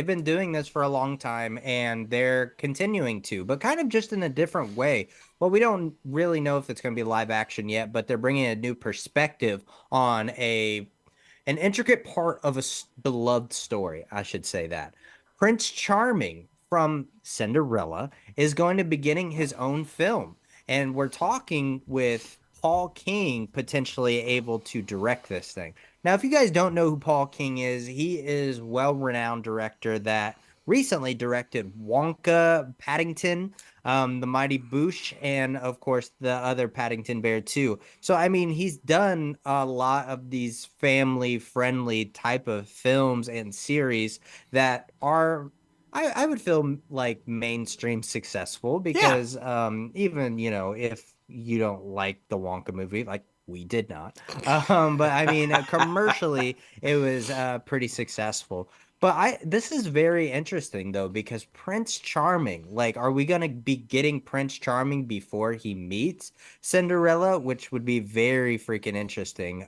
they've been doing this for a long time, and they're continuing to, but kind of just in a different way. Well, we don't really know if it's going to be live action yet, but they're bringing a new perspective on an intricate part of a beloved story, I should say that. Prince Charming from Cinderella is going to be getting his own film, and we're talking with Paul King potentially able to direct this thing. Now, if you guys don't know who Paul King is, he is well-renowned director that recently directed Wonka, Paddington, The Mighty Boosh, and of course the other Paddington Bear too. So I mean, he's done a lot of these family-friendly type of films and series that are I would feel like mainstream successful Yeah. because even if you don't like the Wonka movie, like we did not, but I mean commercially it was pretty successful. But this is very interesting though because Prince Charming, like, are we gonna be getting Prince Charming before he meets Cinderella, which would be very freaking interesting.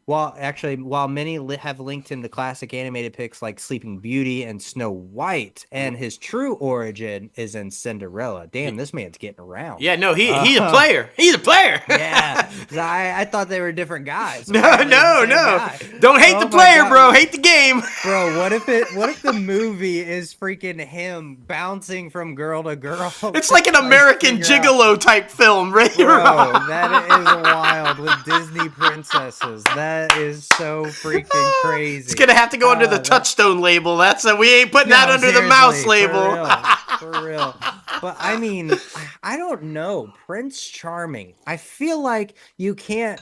While many have linked him to classic animated pics like Sleeping Beauty and Snow White, and his true origin is in Cinderella. Damn, this man's getting around. Yeah, no, he's a Uh, player. He's a player. yeah, I thought they were different guys. No, Apparently, it's the no, same no. guy. Don't hate the Oh my player, bro. god, Hate the game. bro! What if the movie is freaking him bouncing from girl to girl It's to like an like American figure out? Gigolo type film, right? Bro, that is wild with Disney princesses. That is so freaking It's crazy. gonna have to go under the That Touchstone label. We ain't putting that no, under the mouse seriously, label. for real. But I mean, I don't know. Prince Charming. I feel like you can't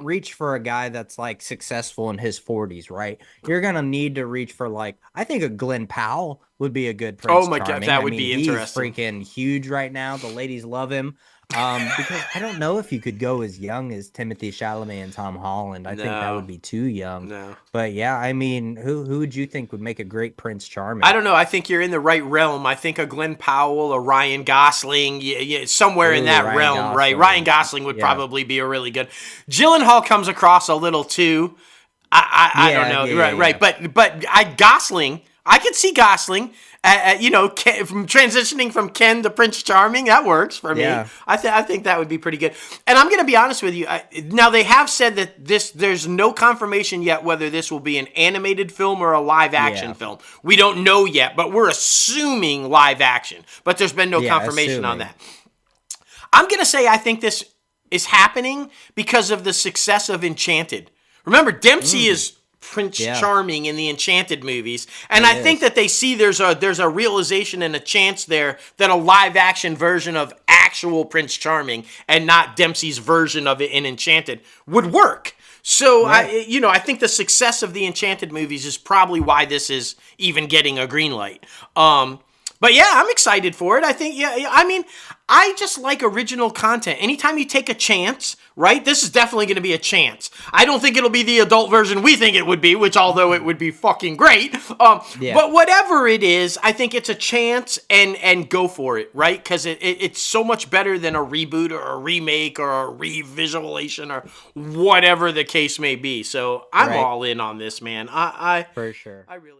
reach for a guy that's like successful in his 40s, right? You're gonna need to reach for like I think a Glenn Powell would be a good Oh Prince my god, Charming. that I would mean, be he's interesting. freaking huge right now. The ladies love him. Because I don't know if you could go as young as Timothy Chalamet and Tom Holland. I think that No, would be too young. no. But yeah, I mean, who would you think would make a great Prince I Charming? don't know. I think you're in the right realm. I think a Glenn Powell, a Ryan Gosling, somewhere in Ooh, that Ryan realm, right? Ryan Gosling. Gosling would Yeah. probably be a really good. Gyllenhaal comes across a little too. I don't Yeah, know. yeah, yeah, Right, yeah. right. But Gosling, I could see Gosling. From transitioning from Ken to Prince Charming, that works for me. Yeah. I think that would be pretty good. And I'm going to be honest with you. Now they have said that there's no confirmation yet whether this will be an animated film or a live action Yeah. film. We don't know yet, but we're assuming live action. But there's been no Yeah, confirmation on assuming. that. I'm going to say I think this is happening because of the success of Enchanted. Remember, Dempsey is Prince Yeah, Charming in the Enchanted movies, and he I think is. that they see there's a realization and a chance there that a live action version of actual Prince Charming and not Dempsey's version of it in Enchanted would work. So Right. I think the success of the Enchanted movies is probably why this is even getting a green light. But yeah, I'm excited for it. I think, I mean, I just like original content. Anytime you take a chance, right? This is definitely going to be a chance. I don't think it'll be the adult version we think it would be, which although it would be fucking great. Yeah. But whatever it is, I think it's a chance and go for it, right? Because it's so much better than a reboot or a remake or a revisualization or whatever the case may be. So I'm Right. all in on this, man. I For sure. I really am.